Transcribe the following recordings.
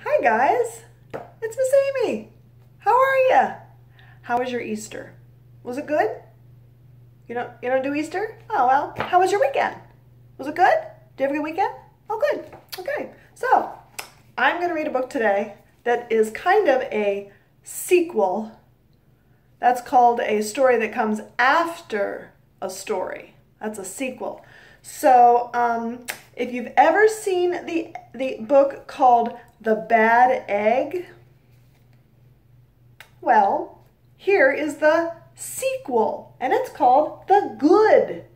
Hi guys, it's Miss Amy. How are you? How was your Easter? Was it good? You don't do Easter? Oh well, how was your weekend? Was it good? Did you have a good weekend? Oh good, okay. So, I'm gonna read a book today that is kind of a sequel. That's called a story that comes after a story. That's a sequel. So, if you've ever seen the book called The Bad Egg, well, here is the sequel, and it's called The Good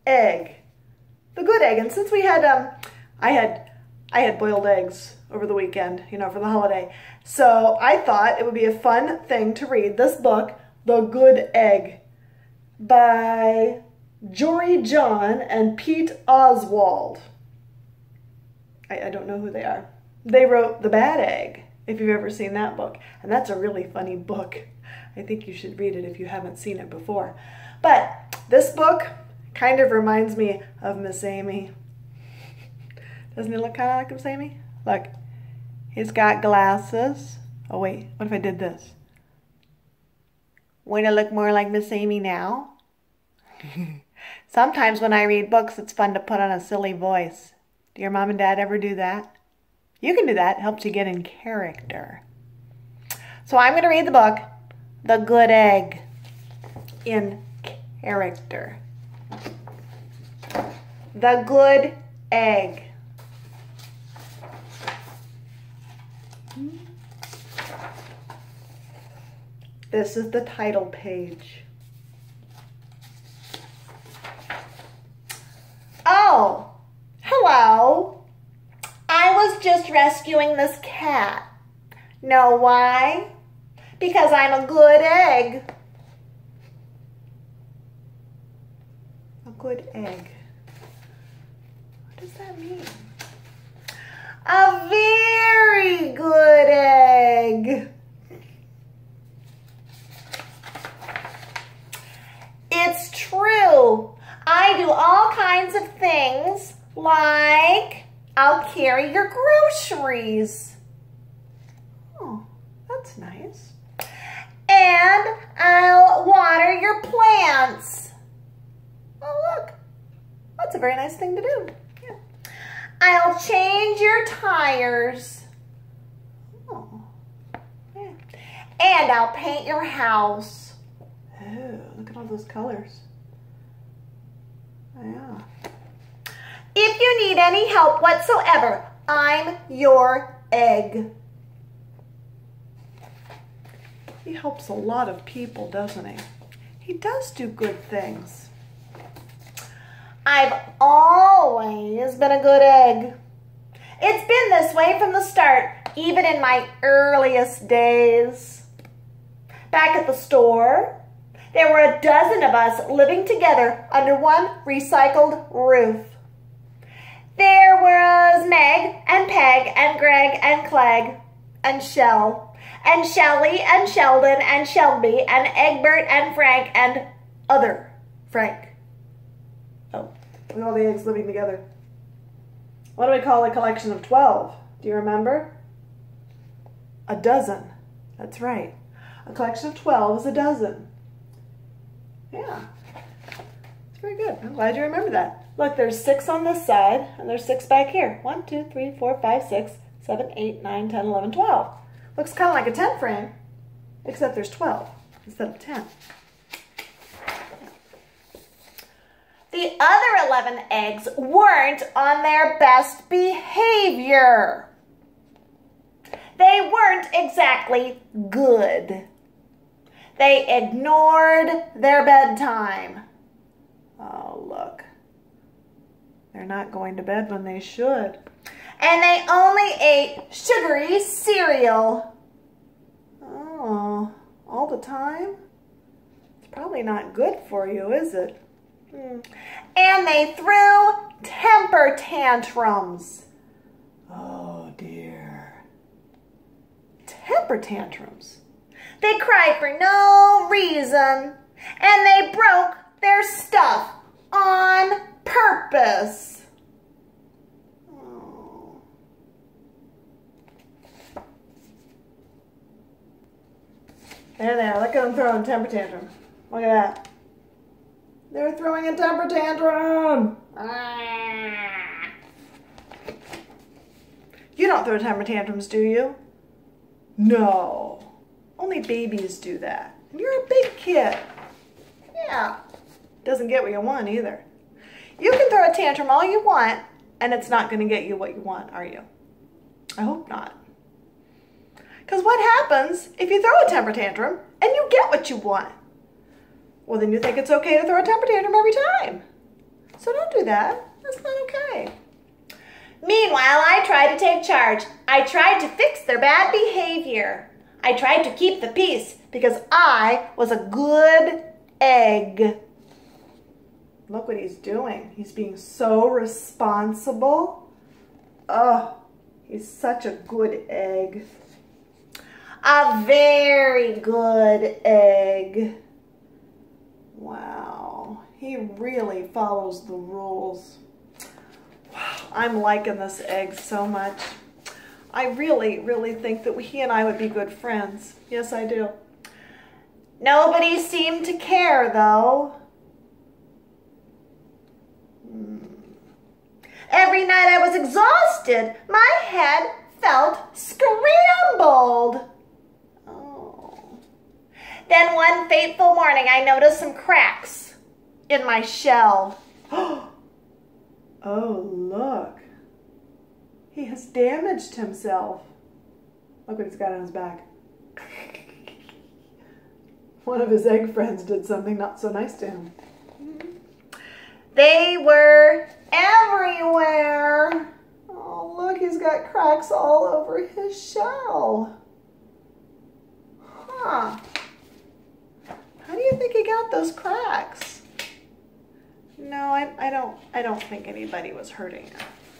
Egg. The Good Egg. And since we had, I had boiled eggs over the weekend, for the holiday, so I thought it would be a fun thing to read this book, The Good Egg, by Jory John and Pete Oswald. I don't know who they are. They wrote The Bad Egg, if you've ever seen that book. And that's a really funny book. I think you should read it if you haven't seen it before. But this book kind of reminds me of Miss Amy. Doesn't he look kind of like Miss Amy? Look, he's got glasses. Oh wait, what if I did this? Wouldn't I look more like Miss Amy now? Sometimes when I read books, it's fun to put on a silly voice. Do your mom and dad ever do that? You can do that. It helps you get in character. So I'm going to read the book, The Good Egg, in character. The Good Egg. This is the title page. Oh, hello. I was just rescuing this cat. Know why? Because I'm a good egg. A good egg. What does that mean? A very good egg. It's true. I do all kinds of things, like I'll carry your groceries. Oh, that's nice. And I'll water your plants. Oh, look. That's a very nice thing to do. Yeah. I'll change your tires. Oh, yeah. And I'll paint your house. Oh, look at all those colors. Yeah. If you need any help whatsoever, I'm your egg. He helps a lot of people, doesn't he? He does do good things. I've always been a good egg. It's been this way from the start, even in my earliest days. Back at the store, there were a dozen of us living together under one recycled roof. There was Meg and Peg and Greg and Clegg and Shell and Shelley and Sheldon and Shelby and Egbert and Frank and other Frank. Oh, look at all the eggs living together. What do we call a collection of 12? Do you remember? A dozen. That's right. A collection of 12 is a dozen. Yeah, it's very good. I'm glad you remember that. Look, there's 6 on this side, and there's 6 back here. 1, 2, 3, 4, 5, 6, 7, 8, 9, 10, 11, 12. Looks kind of like a 10 frame, except there's 12 instead of 10. The other 11 eggs weren't on their best behavior. They weren't exactly good. They ignored their bedtime. Oh, look. They're not going to bed when they should. And they only ate sugary cereal. Oh, all the time? It's probably not good for you, is it? And they threw temper tantrums. Oh, dear. Temper tantrums. They cried for no reason, and they broke their stuff on purpose. Oh. There they are. Look at them throwing a temper tantrum. Look at that. They're throwing a temper tantrum. You don't throw temper tantrums, do you? No. Only babies do that. And you're a big kid. Yeah. Doesn't get what you want either. You can throw a tantrum all you want, and it's not going to get you what you want, are you? I hope not. Because what happens if you throw a temper tantrum and you get what you want? Well, then you think it's okay to throw a temper tantrum every time. So don't do that. That's not okay. Meanwhile, I tried to take charge. I tried to fix their bad behavior. I tried to keep the peace because I was a good egg. Look what he's doing. He's being so responsible. Oh, he's such a good egg. A very good egg. Wow, he really follows the rules. Wow, I'm liking this egg so much. I really, really think that he and I would be good friends. Yes, I do. Nobody seemed to care, though. Every night I was exhausted. My head felt scrambled. Oh. Then one fateful morning, I noticed some cracks in my shell. Oh, look. He has damaged himself. Look what he's got on his back. One of his egg friends did something not so nice to him. They were everywhere. Oh, look, he's got cracks all over his shell. Huh. How do you think he got those cracks? No, I don't think anybody was hurting him.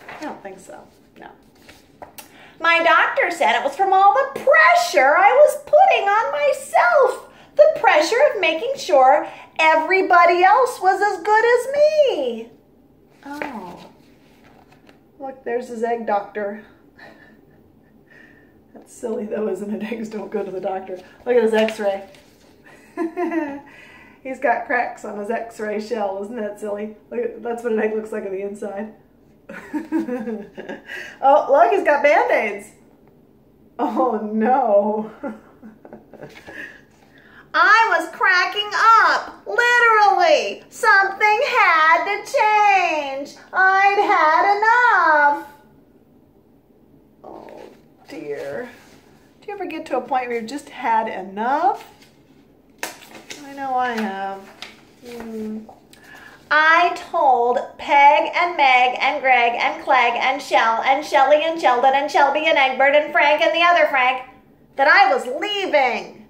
I don't think so. No. My doctor said it was from all the pressure I was putting on myself. The pressure of making sure everybody else was as good as me. Oh. Look, there's his egg doctor. That's silly though, isn't it? Eggs don't go to the doctor. Look at his x-ray. He's got cracks on his x-ray shell. Isn't that silly? Look, that's what an egg looks like on the inside. Oh, look, he's got Band-Aids. Oh, no. I was cracking up, literally. Something had to change. I'd had enough. Oh, dear. Do you ever get to a point where you've just had enough? I know I have. I told Peg and Meg and Greg and Clegg and Shell and Shelly and Sheldon and Shelby and Egbert and Frank and the other Frank that I was leaving.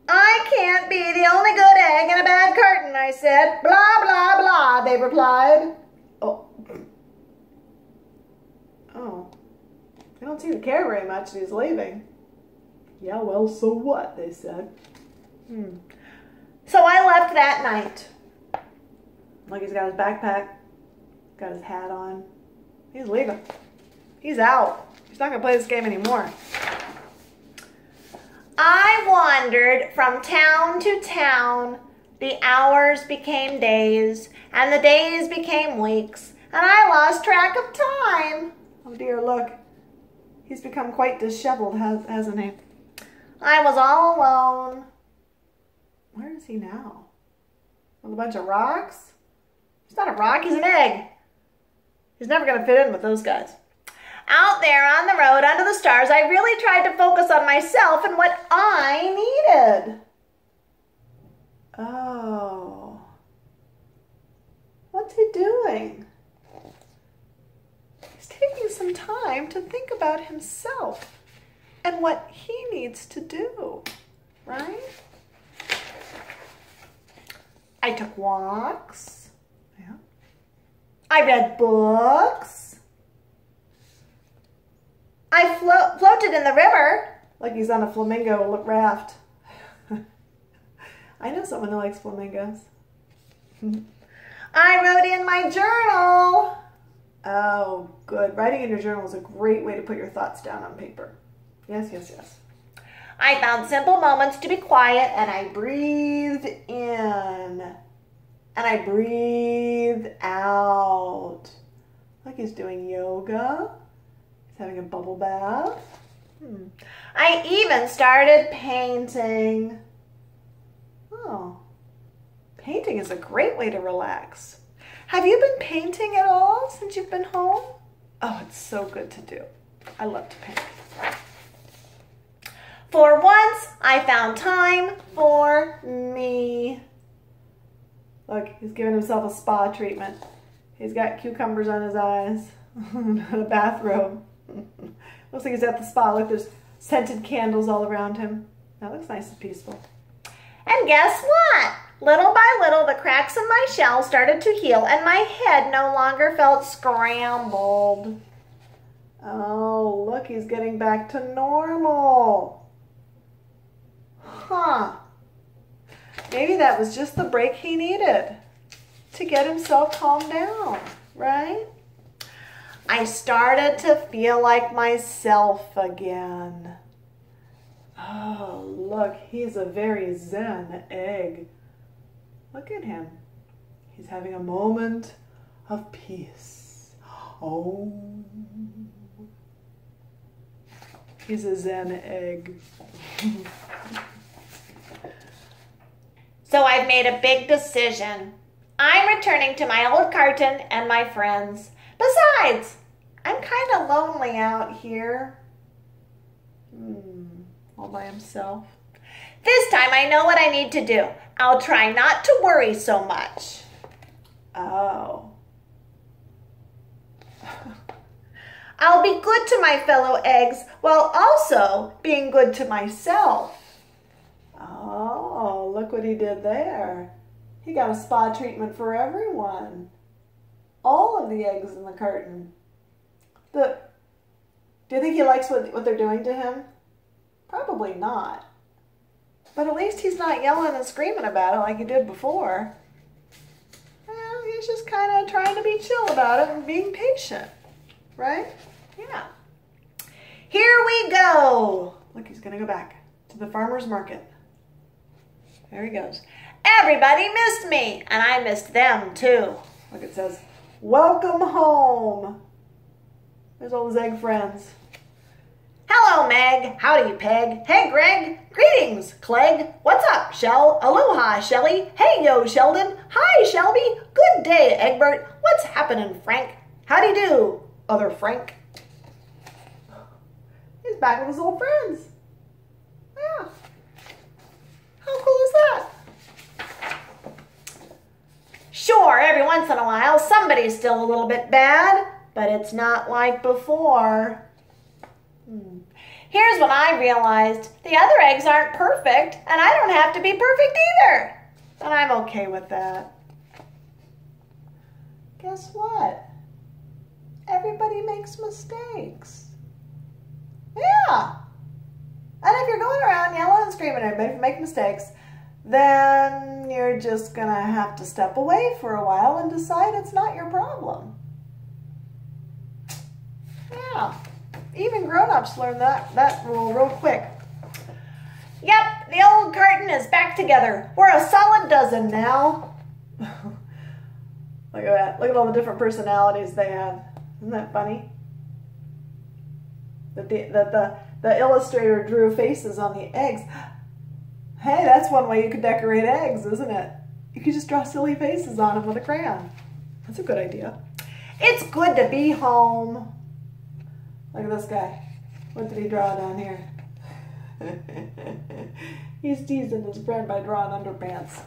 I can't be the only good egg in a bad carton, I said. Blah, blah, blah, they replied. Oh. Oh. They don't seem to care very much that he's leaving. Yeah, well, so what, they said. So I left that night. Look, he's got his backpack, got his hat on. He's leaving. He's out. He's not going to play this game anymore. I wandered from town to town. The hours became days, and the days became weeks, and I lost track of time. Oh dear, look. He's become quite disheveled, hasn't he? I was all alone. Where is he now? With a bunch of rocks? He's not a rock, he's an egg. He's never going to fit in with those guys. Out there on the road under the stars, I really tried to focus on myself and what I needed. Oh. What's he doing? He's taking some time to think about himself and what he needs to do, right? I took walks. Yeah. I read books. I floated in the river. Like he's on a flamingo raft. I know someone who likes flamingos. I wrote in my journal. Oh, good. Writing in your journal is a great way to put your thoughts down on paper. Yes, yes, yes. I found simple moments to be quiet, and I breathed in. And I breathed out. Like he's doing yoga. He's having a bubble bath. I even started painting. Oh, painting is a great way to relax. Have you been painting at all since you've been home? Oh, it's so good to do. I love to paint. For once, I found time for me. Look, he's giving himself a spa treatment. He's got cucumbers on his eyes and a bathrobe. Looks like he's at the spa. Look, there's scented candles all around him. That looks nice and peaceful. And guess what? Little by little, the cracks in my shell started to heal, and my head no longer felt scrambled. Oh, look, he's getting back to normal. Huh. Maybe that was just the break he needed to get himself calmed down, right? I started to feel like myself again. Oh, look, he's a very zen egg. Look at him. He's having a moment of peace. Oh. He's a zen egg. So I've made a big decision. I'm returning to my old carton and my friends. Besides, I'm kind of lonely out here. All by himself. This time I know what I need to do. I'll try not to worry so much. Oh. I'll be good to my fellow eggs while also being good to myself. Oh, look what he did there. He got a spa treatment for everyone. All of the eggs in the carton. Do you think he likes what they're doing to him? Probably not. But at least he's not yelling and screaming about it like he did before. Well, he's just kind of trying to be chill about it and being patient. Right? Yeah. Here we go. Look, he's going to go back to the farmer's market. There he goes. Everybody missed me, and I missed them too. Look, it says, welcome home. There's all his egg friends. Hello, Meg. Howdy, Peg. Hey, Greg. Greetings, Clegg. What's up, Shell? Aloha, Shelly. Hey, yo, Sheldon. Hi, Shelby. Good day, Egbert. What's happening, Frank? Howdy do, other Frank. He's back with his old friends. Yeah. How cool is that? Sure, every once in a while, somebody's still a little bit bad, but it's not like before. Here's what I realized. The other eggs aren't perfect, and I don't have to be perfect either. And I'm okay with that. Guess what? Everybody makes mistakes. Yeah. And if you're going around yelling and screaming at everybody for making mistakes, then you're just going to have to step away for a while and decide it's not your problem. Yeah. Even grown-ups learn that rule real quick. Yep, the old carton is back together. We're a solid dozen now. Look at that. Look at all the different personalities they have. Isn't that funny? That the illustrator drew faces on the eggs. Hey, that's one way you could decorate eggs, isn't it? You could just draw silly faces on them with a crayon. That's a good idea. It's good to be home. Look at this guy. What did he draw down here? He's teasing his friend by drawing underpants.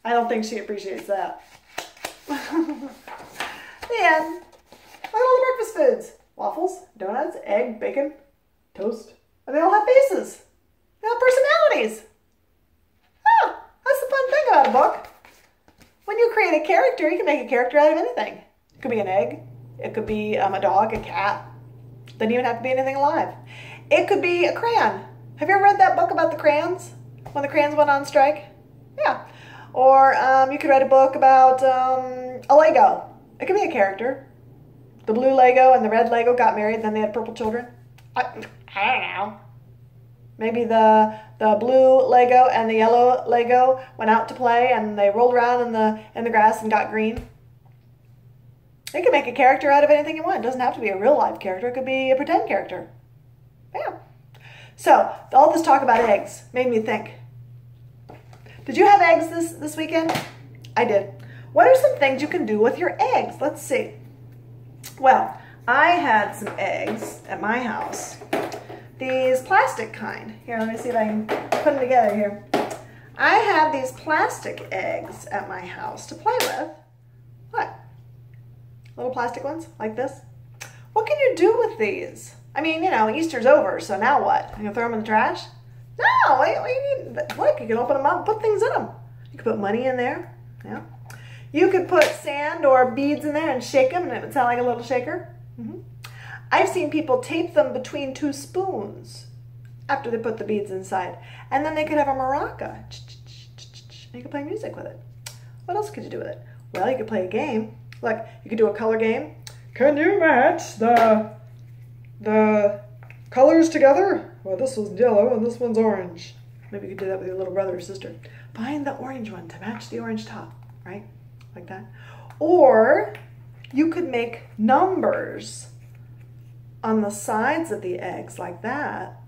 I don't think she appreciates that. The end. Look at all the breakfast foods. Waffles, donuts, egg, bacon, toast. And they all have faces. They have personalities. Oh, that's the fun thing about a book. When you create a character, you can make a character out of anything. It could be an egg. It could be a dog, a cat. Doesn't even have to be anything alive. It could be a crayon. Have you ever read that book about the crayons? When the crayons went on strike? Yeah. Or you could write a book about a Lego. It could be a character. The blue Lego and the red Lego got married, then they had purple children. I don't know. Maybe the blue Lego and the yellow Lego went out to play and they rolled around in the grass and got green. You can make a character out of anything you want. It doesn't have to be a real life character. It could be a pretend character. Yeah. So all this talk about eggs made me think. Did you have eggs this weekend? I did. What are some things you can do with your eggs? Let's see. Well, I had some eggs at my house. These plastic kind. Here, let me see if I can put them together here. I have these plastic eggs at my house to play with. What? Little plastic ones like this. What can you do with these? I mean, you know, Easter's over, so now what? You gonna throw them in the trash? No, look, you can open them up and put things in them. You could put money in there. Yeah. You could put sand or beads in there and shake them, and it would sound like a little shaker. I've seen people tape them between two spoons after they put the beads inside. And then they could have a maraca. And you could play music with it. What else could you do with it? Well, you could play a game. Look, you could do a color game. Can you match the colors together? Well, this one's yellow and this one's orange. Maybe you could do that with your little brother or sister. Find the orange one to match the orange top, right? Like that. Or you could make numbers on the sides of the eggs like that.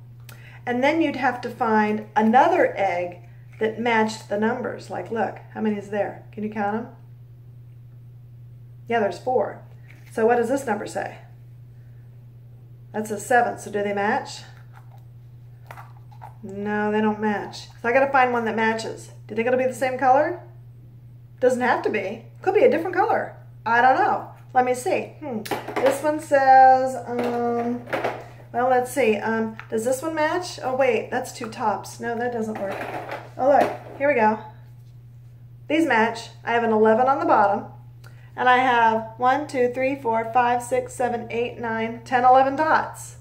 And then you'd have to find another egg that matched the numbers. Like, look, how many is there? Can you count them? Yeah, there's 4. So what does this number say? That's a 7. So do they match? No, they don't match. So I got to find one that matches. Do you think it'll be the same color? Doesn't have to be. Could be a different color. I don't know. Let me see. This one says, well, let's see. Does this one match? Oh, wait, that's 2 tops. No, that doesn't work. Oh, look, here we go. These match. I have an 11 on the bottom, and I have 1, 2, 3, 4, 5, 6, 7, 8, 9, 10, 11 dots.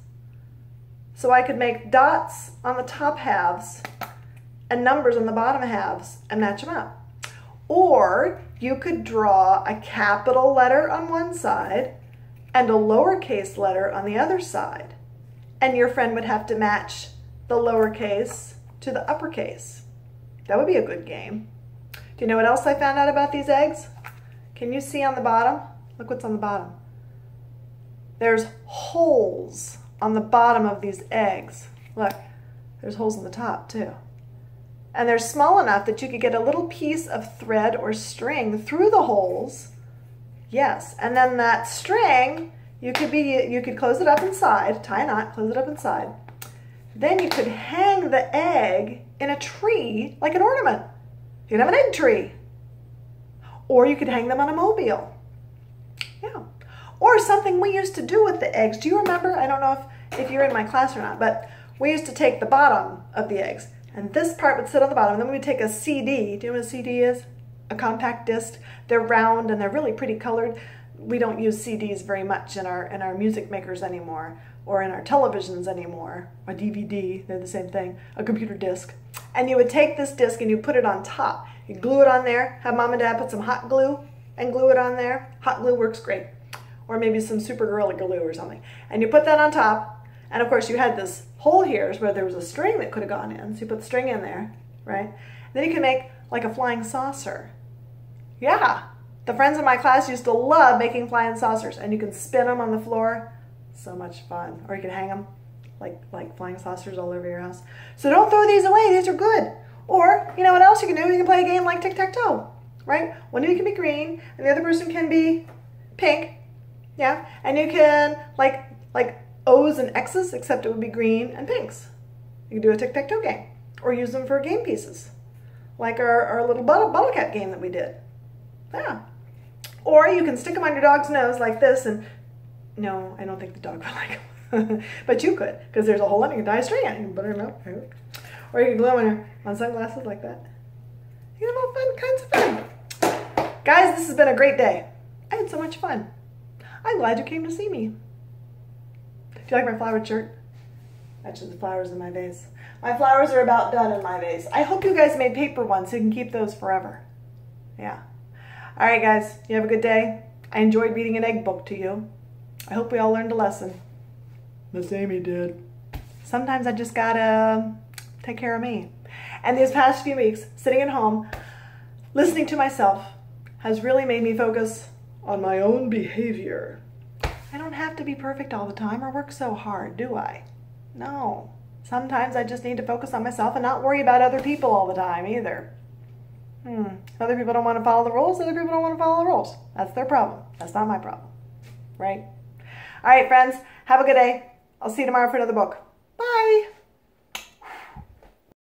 So I could make dots on the top halves and numbers on the bottom halves and match them up. Or you could draw a capital letter on one side and a lowercase letter on the other side. And your friend would have to match the lowercase to the uppercase. That would be a good game. Do you know what else I found out about these eggs? Can you see on the bottom? Look what's on the bottom. There's holes on the bottom of these eggs. Look, there's holes on the top too. And they're small enough that you could get a little piece of thread or string through the holes. Yes, and then that string, you could close it up inside, tie a knot, close it up inside. Then you could hang the egg in a tree like an ornament. You could have an egg tree. Or you could hang them on a mobile. Yeah. Or something we used to do with the eggs. Do you remember? I don't know if you're in my class or not, but we used to take the bottom of the eggs, and this part would sit on the bottom, and then we would take a CD. Do you know what a CD is? A compact disc. They're round and they're really pretty colored. We don't use CDs very much in our music makers anymore, or in our televisions anymore. A DVD, they're the same thing. A computer disc. And you would take this disc and you put it on top. You glue it on there, have mom and dad put some hot glue and glue it on there. Hot glue works great. Or maybe some super Gorilla Glue or something. And you put that on top, and of course you had this hole here where there was a string that could have gone in, so you put the string in there, right? Then you can make like a flying saucer. Yeah, the friends in my class used to love making flying saucers, and you can spin them on the floor. So much fun. Or you can hang them like flying saucers all over your house. So don't throw these away, these are good. Or, you know what else you can do? You can play a game like tic-tac-toe, right? One of you can be green, and the other person can be pink. Yeah, and you can, like O's and X's, except it would be green and pinks. You can do a tic-tac-toe game, or use them for game pieces, like our little bottle cap game that we did. Yeah. Or you can stick them on your dog's nose like this, and no, I don't think the dog would like them. But you could, because there's a hole in it, you can tie a string on it, you can put it in your mouth. Or you can glue them on sunglasses like that. You can have all fun kinds of fun. Guys, this has been a great day. I had so much fun. I'm glad you came to see me. Do you like my flowered shirt? Actually, the flowers in my vase. My flowers are about done in my vase. I hope you guys made paper ones so you can keep those forever. Yeah. All right, guys. You have a good day. I enjoyed reading an egg book to you. I hope we all learned a lesson. Miss Amy did. Sometimes I just gotta take care of me. And these past few weeks, sitting at home, listening to myself, has really made me focus on my own behavior. I don't have to be perfect all the time or work so hard, do I? No. Sometimes I just need to focus on myself and not worry about other people all the time either. Other people don't want to follow the rules. Other people don't want to follow the rules. That's their problem. That's not my problem. Right? All right, friends. Have a good day. I'll see you tomorrow for another book. Bye.